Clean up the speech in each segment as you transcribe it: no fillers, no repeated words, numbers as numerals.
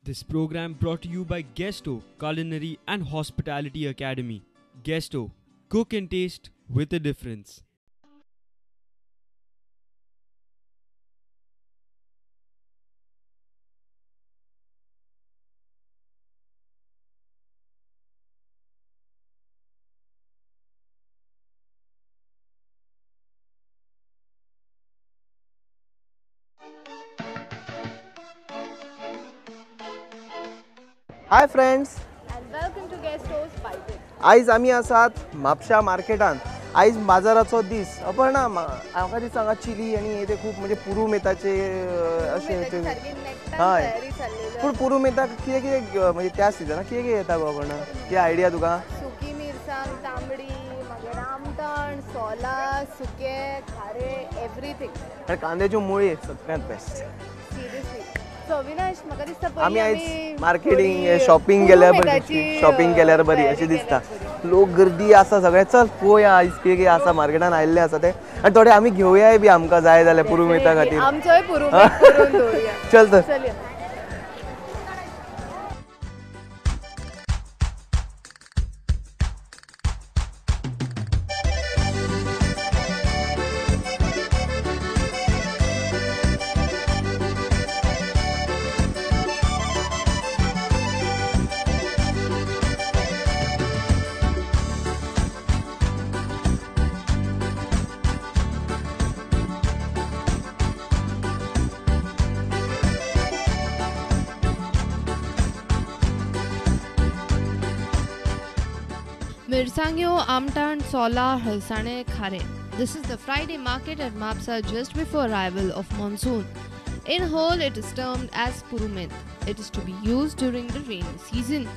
This program brought to you by Guesto Culinary and Hospitality Academy. Guesto, cook and taste with a difference. Hi friends, And welcome to Guesto's Piping. आयज आमी आसात म्हापशा मार्केटान. आयज बाजाराचो दीस. अपर्णा, म्हाका ती सांगा, चिली आनी हे ते खूब म्हणजे पुरुमेताचे अशे हय. पूण पुरुमेताक कितें कितें म्हणजे त्या सिजनाक कितें कितें येता गो अपर्णा? कितें आयडिया तुका? सुकी मिरसांग, तांबडी, मागीर आमटाण, सोला, सुके, खारे, एवरीथिंग. आनी कांद्याच्यो मुळी सगळ्यांत बेस्ट. सिरियसली. सो अविनाश, म्हाका दिसता आमी आयज मार्केटिंग शॉपिंग केल्यार बरी, शॉपिंग केल्यार बरी अशें दिसता. लोक गर्दी आसा सगळे. चल पळोवया आयज कितें कितें आसा मार्केटान आयिल्ले आसा ते. आनी थोडे आमी घेवयाय बी आमकां जाय जाल्यार पुरुमेता खातीर. आमचोय पुरुमेत करून दवरुया. चल तर. चल या. Mirsangyo, Amtan, Sola, Halsane, Khare. This is the Friday market at Mapsa just before arrival of monsoon. In whole, it is termed as Purumet. It is to be used during the rainy season.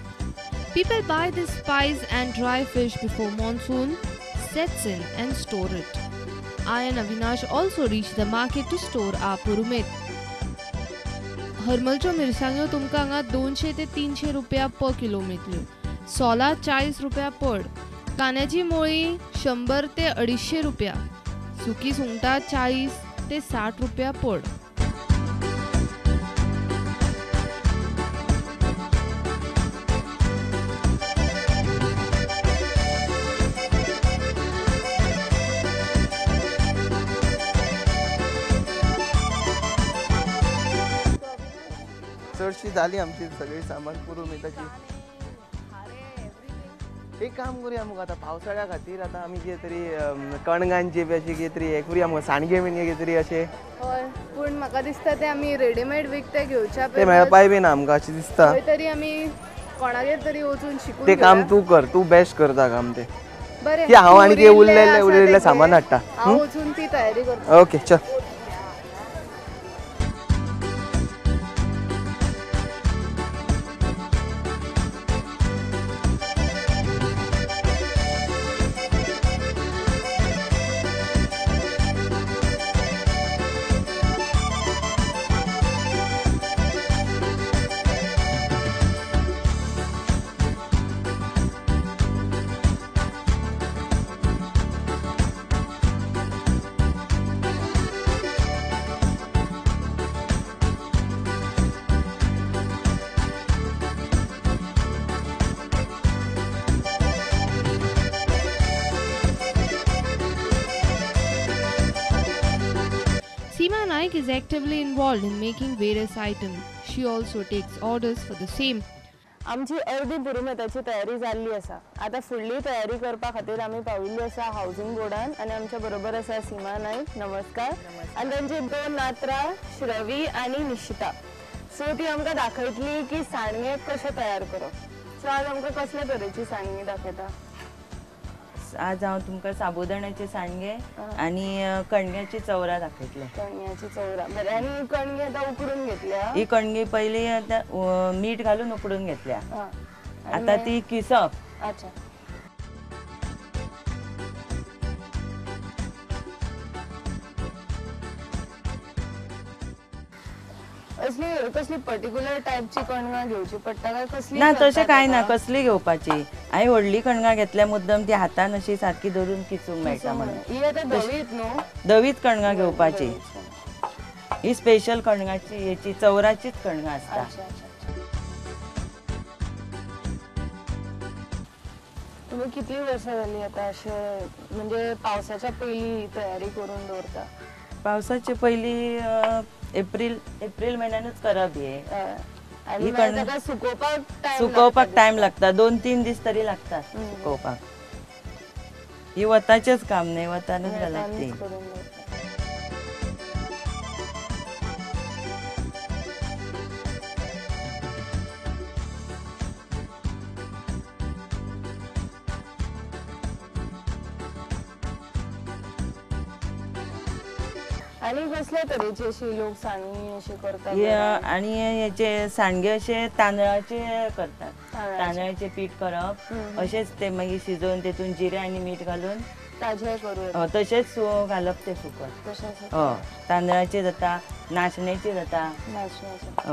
People buy this spice and dry fish before monsoon sets in and store it. I and Avinash also reach the market to store our Purumet. हरमलच्यो मिरसांग्यो तुमकां हांगा 200 ते 300 रुपया पर kilo मेळटल्यो. सोला 40 रुपया पड. कांद्याची मोळी 100 ते 250 रुपया. सुकी सुंगटां 40 ते 60 रुपया पड. चडशी जाली आमची सगळी सामान पुरुमेताची. एक काम करूया मग, आता पावसाळ्या खातीर आता आमी कितें तरी कणगांची बी अशी कितें तरी हे करूया मग, सांडगे बीन कितें तरी अशें. हय, पूण म्हाका दिसता ते आमी रेडीमेड विकते घेवच्या ते मेळपाय बी ना आमकां अशें दिसता. खंय तरी आमी कोणागेर तरी वचून शिकून ते काम तू कर, तू बेस्ट करता काम ते. बरें, की हांव आनी कितें उरलेले सामान हाडटा. हांव वचून ती तयारी करता. ओके चल. Seema Naik is actively involved in making various items. She also takes orders for the same. आमची अर्दी पुरुमेताची तयारी जाल्ली आसा. आता फुडली तयारी करपा खातीर आमी पाविल्ली आसा हाऊसिंग बोर्डान आनी आमच्या बरोबर आसा सीमा नाईक. नमस्कार. आनी तांची 2 नात्रा, श्रवी आनी निशिता. सो ती आमकां दाखयतली की सांडगे कशे तयार करप. सो आज आमकां कसले तरेची सांडगे दाखयता? आज हांव तुमकां साबुदाण्याचे सांडगे आनी कणग्याची चवरा दाखयतले. कणग्याची चवरा. बरें. आनी कणगे आतां उकडून घेतल्या? ही कणगी पयली आतां मीठ घालून उकडून घेतल्या. आता ती किसप. अच्छा. कसली पर्टिक्युलर टाइपची कणगां घेवची पडटा काय कसली? ना तशें कांय ना, कसली घेवपाची. हांवें व्हडली कणगां घेतल्या मुद्दम ती हातान अशी सारकी धरून किसूंक मेळटा म्हणून. ही आतां धवीत न्हू? धवीत कणगां घेवपाची. ही स्पेशल कणगाची याची चवराचीच कणगां असता. अच्छा अच्छा. तुम्ही किती वर्ष झाली आता असे म्हणजे पावसाच्या पहिली तयारी करून दवरता? पावसाची पहिली एप्रिल महिन्यानच करप हे. आणि ही मग कण- ताका सुकोवपाक सुकोवपाक टाइम लागता, 2-3 दीस तरी लागतात सुकोवपाक. ही वताचेच काम नाही, वतानच घालप ती. करून दवरता. आणि कसल्या तरेची अशी लोक सांगणी अशी करतात हे, घरांत? आणि याचे सांडगे असे तांदळाचे करतात. तांदळाचे. तांदळाचे पीठ करप, असेच ते मागीर शिजोवन तेतून जिरे आणि मीठ घालून ताजे करू तसेच घालप ते सुकत. तशेंच तांदळाचे जाता, नाचण्याचे जाता. नाचण्याचे.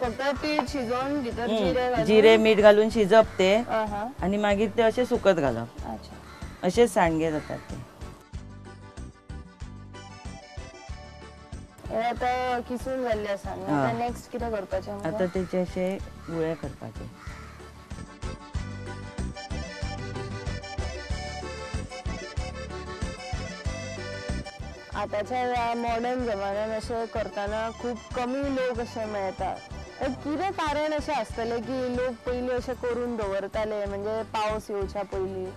फक्त पीठ शिजवून भितर जिरे घालून? जिरे मीठ घालून शिजप ते, आहा. आणि मागीर ते असे सुकत घालप. अच्छा. असेच सांडगे जातात ते. हे आता किसून जाल्ले आसा. आता नेक्स्ट कितें करपाचें? आता त्याचे असे गुळे करपाचे. आताच्या मॉडर्न जमान्यान अशें करतना खूब कमी लोक अशे मेळटा. कितें कारण अशें आसतलें की लोक पयलीं अशें करून दवरताले, म्हणजे पावस येवच्या पयलीं?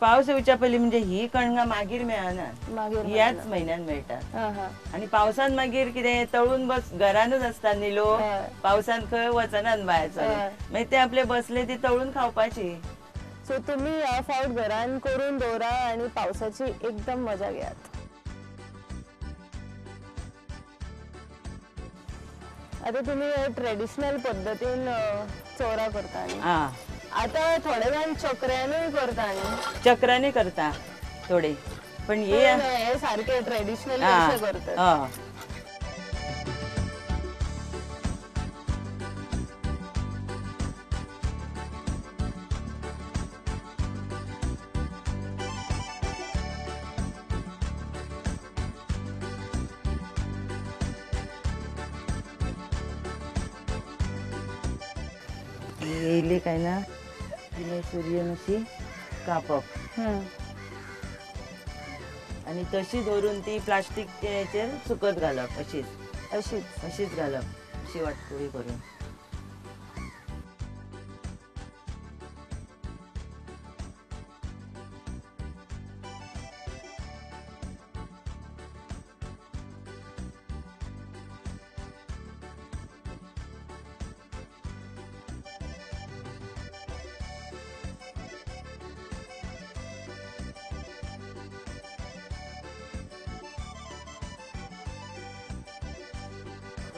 पावस येवच्या पयलीं म्हणजे ही कणगां मागीर मेळनात, मागीर ह्याच म्हयन्यान मेळटात. आहा. आणि पावसान मागीर कितें तळून बस घरानूच आसता न्ही लोक, पावसान खंय वचनात भायर सरत. मागीर ते आपले बसले ती तळून खावपाची. सो तुम्ही ह्या फावट घरान करून दवरा आणि पावसाची एकदम मजा घेयात. आता तुम्ही ट्रेडिशनल पद्धतीन चोरा करता न्ही? आता थोडे जाण चक्र्यानूय करता न्ही? चक्राने करता थोडे, पण हे सारखे ट्रेडिशनल कशे करतात? येयली काय ना, तिने सूर्यन अशी कापप आणि तशी धरून ती प्लास्टिक याचेर सुकत घालप. अशीच घालप, अशी वाटकुळी करून.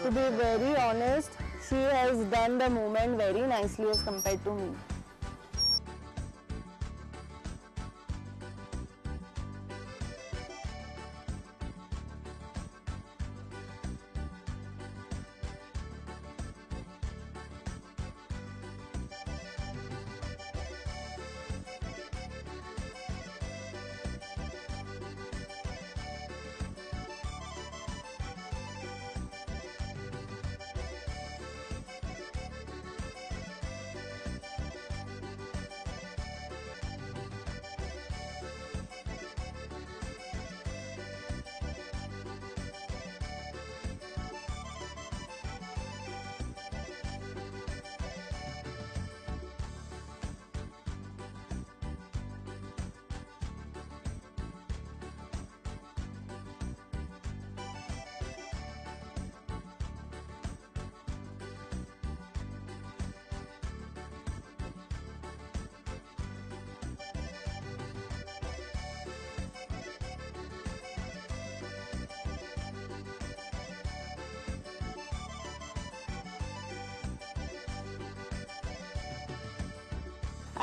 To be very honest, she has done the movement very nicely as compared to me.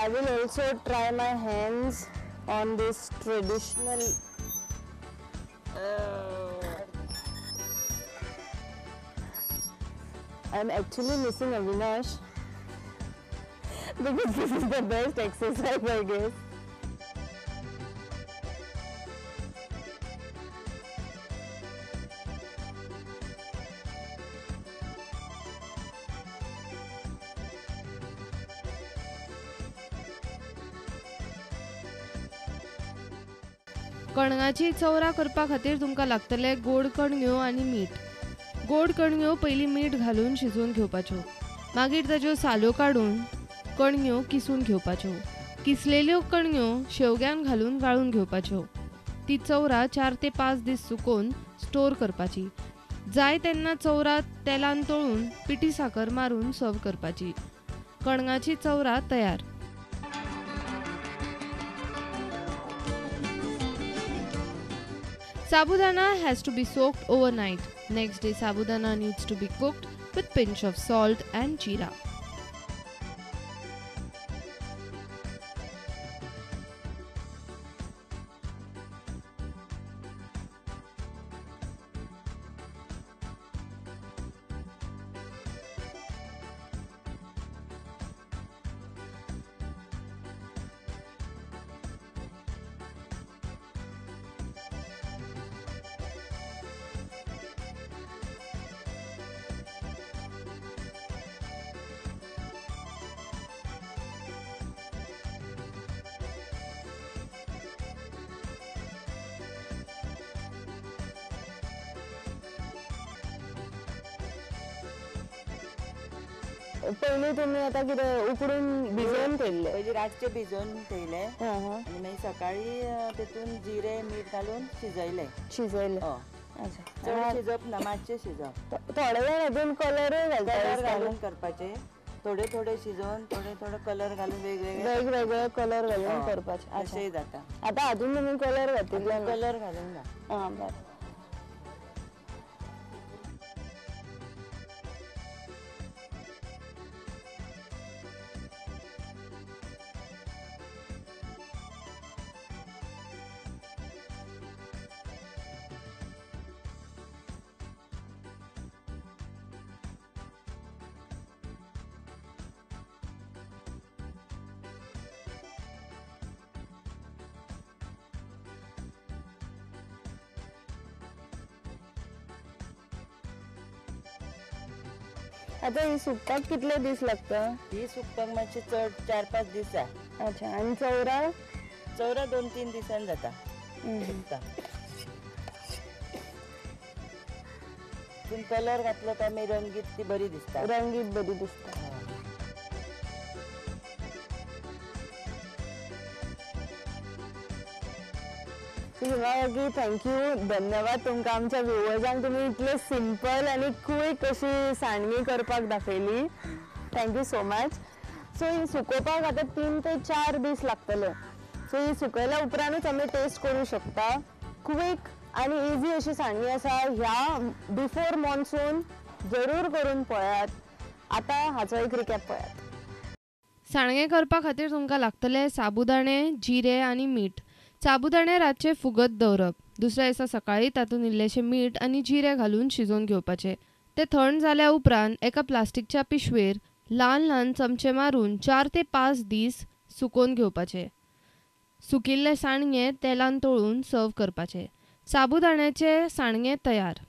I will also try my hands on this traditional I'm actually missing Avinash because this is the best exercise, I guess. कणगाची चवरा करपा खातीर तुमकां लागतले गोड कणग्यो आनी मीठ. गोड कणग्यो पयलीं मीठ घालून शिजोवन घेवपाच्यो. मागीर ताच्यो साल्यो काडून कणग्यो किसून घेवपाच्यो. किसलेल्यो कणग्यो शेवग्यान घालून गाळून घेवपाच्यो. ती चवरा 4 ते 5 दीस सुकोवन स्टोर करपाची. जाय तेन्ना चवरा तेलान तळून पिठी साकर मारून सर्व करपाची. कणगाची चवरा तयार. Sabudana has to be soaked overnight. Next day, sabudana needs to be cooked with pinch of salt and jeera. पहिले तुम्ही आता कितें उकडून भिजवून ठेवले? पहिले रातचे भिजवून ठेवले आणि मागीर सकाळी तेतून जिरे मीठ घालून शिजयले. अच्छा. चड शिजप ना, मातशे शिजप. थोडे वेळ हातून कलरूय कलर घालून करपाचे. थोडे थोडे शिजोवन थोडे थोडे कलर घालून वेगवेगळे कलर घालून करपाचे. अशें जाता. आता हातून तुम्ही कलर घातिल्ले? कलर घालून ना. बरें. आता ही सुकपाक कितले दीस लागता? ही सुकपाक मातशी चड 4-5 दीस जाय. अच्छा. आणि चवरा? चवरा 2-3 दिसान जाता सुकता. कलर घातलो काय मागीर रंगीत ती बरी दिसता. रंगीत बरी दिसता. थँक्यू, धन्यवाद तुमकां. आमच्या व्ह्युअर्सांक तुम्ही इतले सिंपल आणि क्विक अशी सांडगी करपाक दाखयली. Thank you so much. सो ही सुकोवपाक आता 3 ते 4 दीस लागतले. सो ही सुकयल्या उपरांतूच आमी टेस्ट करू शकता. क्विक आणि इजी अशी सांडगी आसा. ह्या बिफोर मॉन्सून जरूर करून पळयात. आता हाचो एक रिकॅप पळयात. सांडगे करपा खातीर तुमकां लागतले साबुदाणे, जिरे आनी मीठ. साबुदाणे रातचे फुगत दवरप. दुसऱ्या दिसा सकाळी तातूंत इल्लेशें मीठ आनी जिरे घालून शिजोवन घेवपाचे. ते थंड जाल्या उपरांत एका प्लास्टिकच्या पिशवेर ल्हान ल्हान चमचे मारून 4 ते 5 दीस सुकोवन घेवपाचे. सुकिल्ले सांडगे तेलान तळून सर्व करपाचे. साबुदाण्याचे सांडगे तयार.